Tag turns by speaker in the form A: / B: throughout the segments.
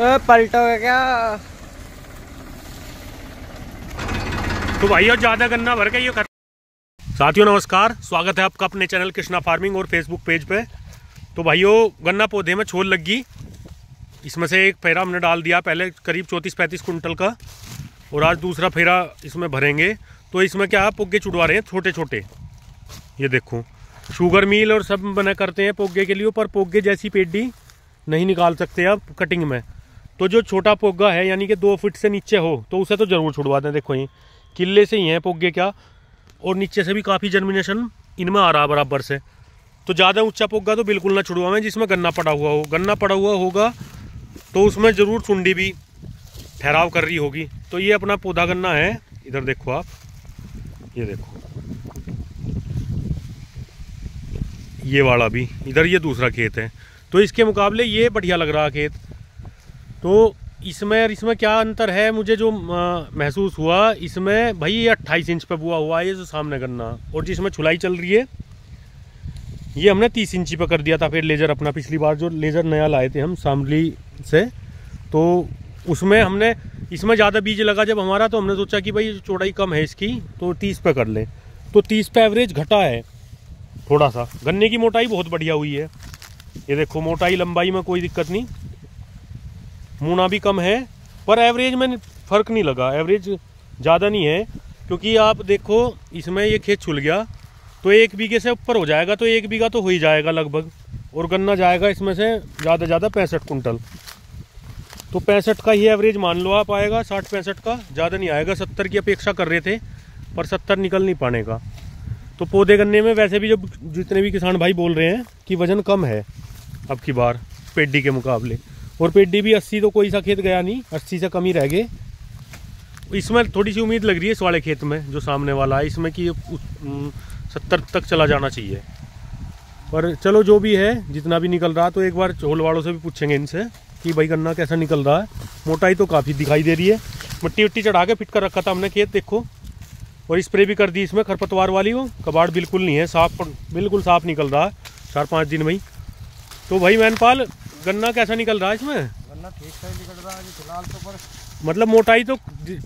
A: पलटोगे क्या?
B: तो भाइयों ज़्यादा गन्ना भर के ये साथियों नमस्कार, स्वागत है आपका अपने चैनल कृष्णा फार्मिंग और फेसबुक पेज पे। तो भाइयों गन्ना पौधे में छोल लग गई। इसमें से एक फेरा हमने डाल दिया पहले करीब 34-35 कुंटल का, और आज दूसरा फेरा इसमें भरेंगे। तो इसमें क्या है, पोगे छुड़वा रहे हैं छोटे छोटे। ये देखो शुगर मिल और सब बना करते हैं पोगे के लिए, पर पोगे जैसी पेडी नहीं निकाल सकते आप कटिंग में। तो जो छोटा पोगा है यानी कि 2 फीट से नीचे हो तो उसे तो ज़रूर छुड़वा दें। देखो ये किले से ही हैं पोगे क्या, और नीचे से भी काफ़ी जर्मिनेशन इनमें आ रहा बराबर से। तो ज़्यादा ऊंचा पोगा तो बिल्कुल ना छुड़वाएं जिसमें गन्ना पड़ा हुआ हो। गन्ना पड़ा हुआ होगा तो उसमें ज़रूर सुंडी भी ठहराव कर रही होगी। तो ये अपना पौधा गन्ना है, इधर देखो आप, ये देखो ये वाला भी, इधर ये दूसरा खेत है। तो इसके मुकाबले ये बढ़िया लग रहा खेत। तो इसमें क्या अंतर है मुझे जो महसूस हुआ, इसमें भाई ये 28 इंच पे बुआ हुआ है ये जो सामने गन्ना, और जिसमें छुलाई चल रही है ये हमने 30 इंची पे कर दिया था। फिर लेजर अपना पिछली बार जो लेजर नया लाए थे हम शामली से, तो उसमें हमने इसमें ज़्यादा बीज लगा जब हमारा, तो हमने सोचा कि भाई चौड़ाई कम है इसकी तो 30 पे कर लें। तो 30 पे एवरेज घटा है थोड़ा सा। गन्ने की मोटाई बहुत बढ़िया हुई है, ये देखो मोटाई लंबाई में कोई दिक्कत नहीं, मुना भी कम है, पर एवरेज में फ़र्क नहीं लगा। एवरेज ज़्यादा नहीं है, क्योंकि आप देखो इसमें ये खेत छुल गया तो 1 बीघे से ऊपर हो जाएगा, तो 1 बीघा तो हो ही जाएगा लगभग, और गन्ना जाएगा इसमें से ज़्यादा 65 कुंटल। तो 65 का ही एवरेज मान लो आप आएगा, 60-65 का, ज़्यादा नहीं आएगा। 70 की अपेक्षा कर रहे थे पर 70 निकल नहीं पाने का। तो पौधे गन्ने में वैसे भी जब जितने भी किसान भाई बोल रहे हैं कि वजन कम है अब की बार पेडी के मुकाबले, और पेडी भी 80 तो कोई सा खेत गया नहीं, 80 से कम ही रह गए। इसमें थोड़ी सी उम्मीद लग रही है इस वाले खेत में जो सामने वाला है, इसमें कि 70 तक चला जाना चाहिए। पर चलो जो भी है, जितना भी निकल रहा, तो एक बार झोल वालों से भी पूछेंगे इनसे कि भाई गन्ना कैसा निकल रहा है। मोटाई तो काफ़ी दिखाई दे रही है। मिट्टी विट्टी चढ़ा के फिट कर रखा था हमने खेत, देखो, और स्प्रे भी कर दी इसमें खरपतवार वाली। वो कबाड़ बिल्कुल नहीं है, साफ, बिल्कुल साफ निकल रहा है 4-5 दिन में ही। तो भाई मैनपाल गन्ना कैसा निकल रहा है इसमें?
A: गन्ना ठीक सही निकल रहा है जी फिलहाल तो, पर
B: मतलब मोटाई तो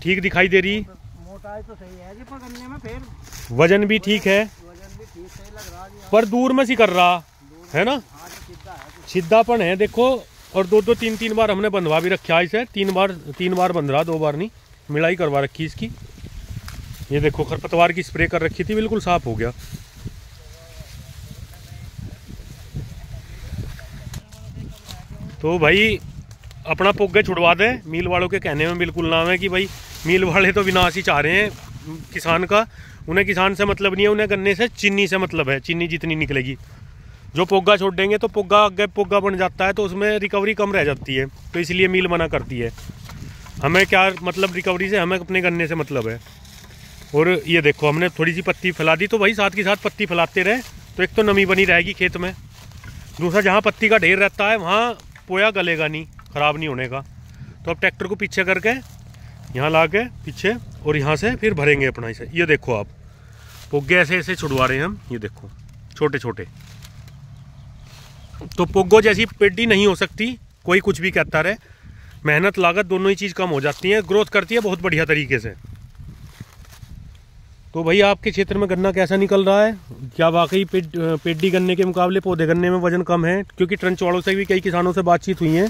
B: ठीक दिखाई दे रही,
A: मोटाई तो सही है जी, पर गन्ने में फिर
B: वजन भी ठीक है,
A: वजन भी ठीक सही लग रहा है,
B: पर दूर में सी कर रहा है ना, सीधापन है देखो। और 2-2 3-3 बार हमने बंधवा भी रखा है इसे, 3 बार बंध रहा, 2 बार नहीं, मिलाई करवा रखी इसकी। ये देखो खरपतवार की स्प्रे कर रखी थी, बिल्कुल साफ हो गया। तो भाई अपना पोगे छुड़वा दें, मील वालों के कहने में बिल्कुल नाम है कि भाई मील वाले तो विनाश ही चाह रहे हैं किसान का। उन्हें किसान से मतलब नहीं है, उन्हें गन्ने से चीनी से मतलब है, चीनी जितनी निकलेगी। जो पोगा छोड़ देंगे तो पोगा आगे पोगा बन जाता है, तो उसमें रिकवरी कम रह जाती है, तो इसलिए मील मना करती है। हमें क्या मतलब रिकवरी से, हमें अपने गन्ने से मतलब है। और ये देखो हमने थोड़ी सी पत्ती फैला दी, तो भाई साथ के साथ पत्ती फैलाते रहे तो एक तो नमी बनी रहेगी खेत में, दूसरा जहाँ पत्ती का ढेर रहता है वहाँ पोया गलेगा नहीं, ख़राब नहीं होने का। तो अब ट्रैक्टर को पीछे करके यहाँ ला के पीछे, और यहाँ से फिर भरेंगे अपना इसे। ये देखो आप पोगे ऐसे ऐसे छुड़वा रहे हैं हम, ये देखो छोटे छोटे। तो पोगो जैसी पेडी नहीं हो सकती, कोई कुछ भी कहता रहे, मेहनत लागत दोनों ही चीज़ कम हो जाती है, ग्रोथ करती है बहुत बढ़िया तरीके से। तो भाई आपके क्षेत्र में गन्ना कैसा निकल रहा है? क्या वाकई पेडी गन्ने के मुकाबले पौधे गन्ने में वजन कम है? क्योंकि ट्रंच वालों से भी कई किसानों से बातचीत हुई है,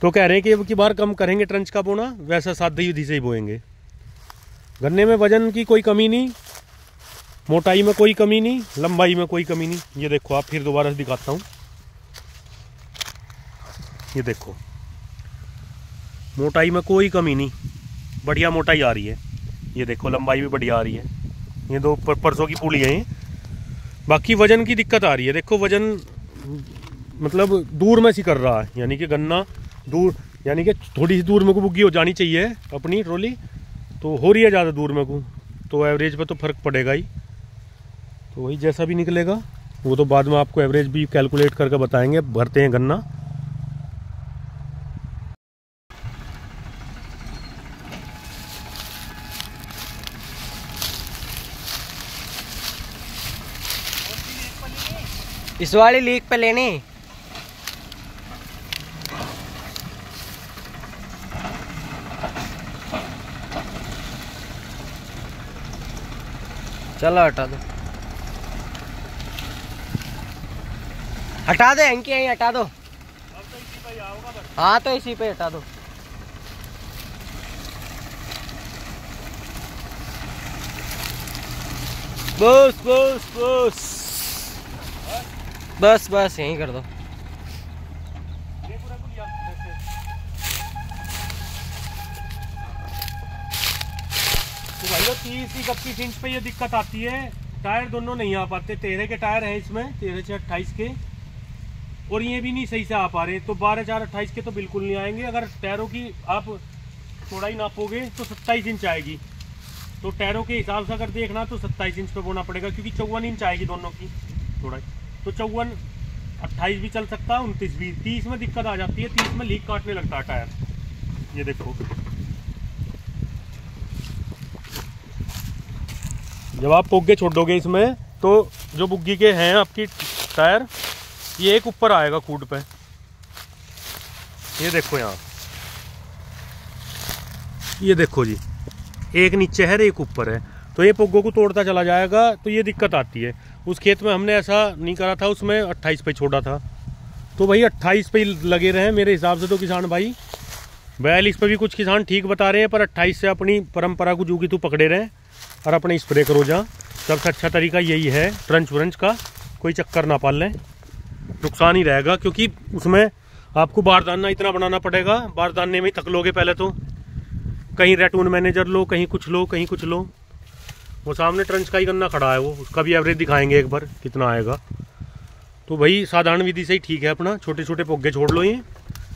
B: तो कह रहे हैं कि अब की बार कम करेंगे ट्रंच का बोना, वैसा सादी विधि से ही बोएंगे। गन्ने में वजन की कोई कमी नहीं, मोटाई में कोई कमी नहीं, लंबाई में कोई कमी नहीं। ये देखो आप, फिर दोबारा से दिखाता हूँ, ये देखो मोटाई में कोई कमी नहीं, बढ़िया मोटाई आ रही है। ये देखो लंबाई भी बढ़िया आ रही है। ये 2 परसों की पूली है। बाकी वजन की दिक्कत आ रही है, देखो वजन मतलब दूर में सी कर रहा है, यानी कि गन्ना दूर, यानी कि थोड़ी सी दूर में को बुग्गी हो जानी चाहिए अपनी ट्रॉली, तो हो रही है ज़्यादा दूर में को, तो एवरेज पे तो फ़र्क पड़ेगा ही। तो वही जैसा भी निकलेगा वो तो बाद में आपको एवरेज भी कैलकुलेट करके बताएंगे। भरते हैं गन्ना।
A: इस वाली लीक पे लेनी। चलो हटा दो, हटा दो, एंकी यहीं हटा दो। हाँ तो इसी पे हटा दो। बस बस बस बस बस यहीं कर दो।
B: तो भाई 30-31 इंच पे ये दिक्कत आती है, टायर दोनों नहीं आ पाते। 13 के टायर हैं इसमें, 13 से 28 के, और ये भी नहीं सही से आ पा रहे। तो 12-4-28 के तो बिल्कुल नहीं आएंगे। अगर टायरों की आप चौड़ाई नापोगे तो 27 इंच आएगी। तो टायरों के हिसाब से अगर देखना तो 27 इंच पे बोना पड़ेगा, क्योंकि 54 इंच आएगी दोनों की चौड़ाई। तो 54, 28 भी चल सकता है, 29 भी। 30 में दिक्कत आ जाती है, 30 में लीक काटने लगता है टायर। ये देखो, जब आप पोगे छोड़ोगे इसमें तो जो बुग्गी के हैं आपकी टायर, ये एक ऊपर आएगा कूड पे। ये देखो यहाँ, ये देखो जी, एक नीचे है एक ऊपर है। तो ये पोगों को तोड़ता चला जाएगा, तो ये दिक्कत आती है। उस खेत में हमने ऐसा नहीं करा था, उसमें 28 पे छोड़ा था। तो भाई 28 पे लगे रहे मेरे हिसाब से तो किसान भाई। 42 पे भी कुछ किसान ठीक बता रहे हैं, पर 28 से अपनी परंपरा को जूगी तू पकड़े रहे और अपने स्प्रे करो जहाँ। सबसे अच्छा तरीका यही है, ट्रंच व्रंच का कोई चक्कर ना पाल लें, नुकसान ही रहेगा। क्योंकि उसमें आपको बारदाना इतना बनाना पड़ेगा, बारदाने में ही थक लोगे पहले तो। कहीं रेटून मैनेजर लो, कहीं कुछ लो, कहीं कुछ लो। वो सामने ट्रंच का ही गन्ना खड़ा है, वो उसका भी एवरेज दिखाएंगे एक बार कितना आएगा। तो भाई साधारण विधि से ही ठीक है अपना। छोटे छोटे पोगे छोड़ लो ये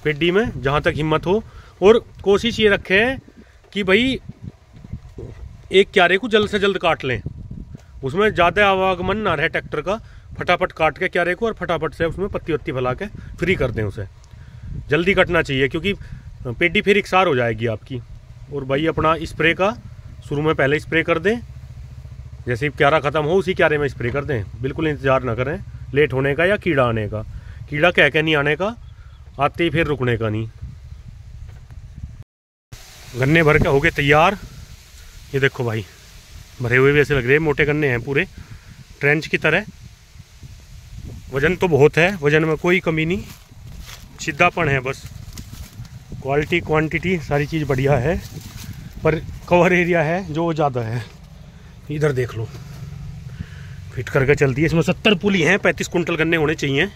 B: पेड्डी में जहाँ तक हिम्मत हो, और कोशिश ये रखें कि भाई एक क्यारे को जल्द से जल्द काट लें। उसमें ज़्यादा आवागमन ना रहे ट्रैक्टर का, फटाफट काट के क्यारे को और फटाफट से उसमें पत्ती वत्ती फैला के फ्री कर दें उसे। जल्दी कटना चाहिए, क्योंकि पेड्डी फिर इकसार हो जाएगी आपकी। और भाई अपना स्प्रे का शुरू में पहले स्प्रे कर दें, जैसे क्यारा ख़त्म हो उसी क्यारे में स्प्रे कर दें। बिल्कुल इंतज़ार ना करें लेट होने का या कीड़ा आने का। कीड़ा कह के नहीं आने का, आते ही फिर रुकने का नहीं। गन्ने भर के हो गए तैयार। ये देखो भाई, भरे हुए भी ऐसे लग रहे हैं, मोटे गन्ने हैं पूरे ट्रेंच की तरह। वजन तो बहुत है, वजन में कोई कमी नहीं, सीधापन है बस। क्वालिटी क्वांटिटी सारी चीज़ बढ़िया है, पर कवर एरिया है जो ज़्यादा है। इधर देख लो, फिट करके चलती है। इसमें 70 पुली हैं, 35 कुंटल गन्ने होने चाहिए।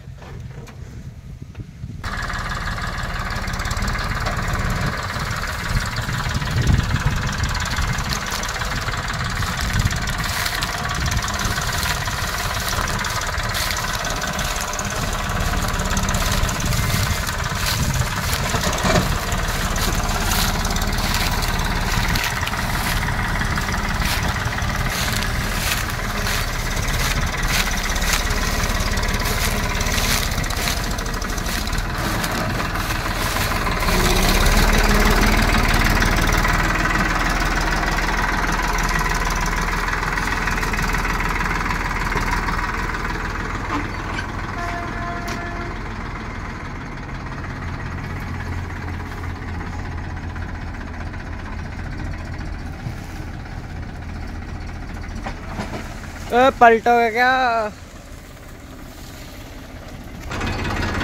A: पलटोगे क्या?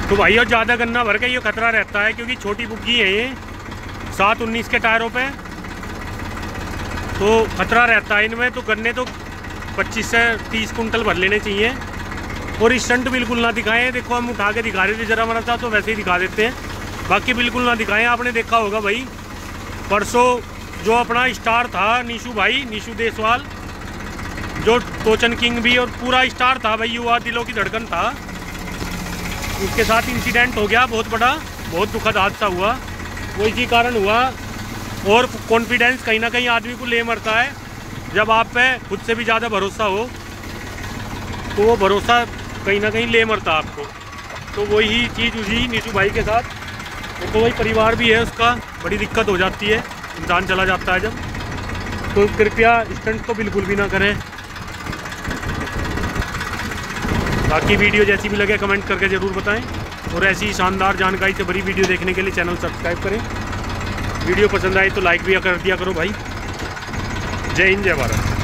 B: तो भाई और ज़्यादा गन्ना भर के ये खतरा रहता है, क्योंकि छोटी बुग्गी है ये 7-19 के टायरों पे, तो खतरा रहता है इनमें। तो गन्ने तो 25 से 30 कुंटल भर लेने चाहिए। और स्टंट बिल्कुल ना दिखाएं। देखो हम उठा के दिखा रहे थे, जरा मरा था तो वैसे ही दिखा देते हैं, बाकी बिल्कुल ना दिखाएं। आपने देखा होगा भाई परसों जो अपना स्टार था नीशू भाई, नीशू देसवाल, जो टोचन किंग भी और पूरा स्टार था भाई, युवा दिलों की धड़कन था, उसके साथ इंसिडेंट हो गया बहुत बड़ा, बहुत दुखद हादसा हुआ। वो इसी कारण हुआ। और कॉन्फिडेंस कहीं ना कहीं आदमी को ले मरता है। जब आप पे खुद से भी ज़्यादा भरोसा हो तो वो भरोसा कहीं ना कहीं ले मरता आपको। तो वही चीज़ उसी नीशू भाई के साथ, तो वही परिवार भी है उसका, बड़ी दिक्कत हो जाती है, इंसान चला जाता है जब। तो कृपया स्टंट तो बिल्कुल भी ना करें। बाकी वीडियो जैसी भी लगे कमेंट करके ज़रूर बताएं, और ऐसी शानदार जानकारी से भरी वीडियो देखने के लिए चैनल सब्सक्राइब करें। वीडियो पसंद आए तो लाइक भी कर दिया करो भाई। जय हिंद, जय भारत।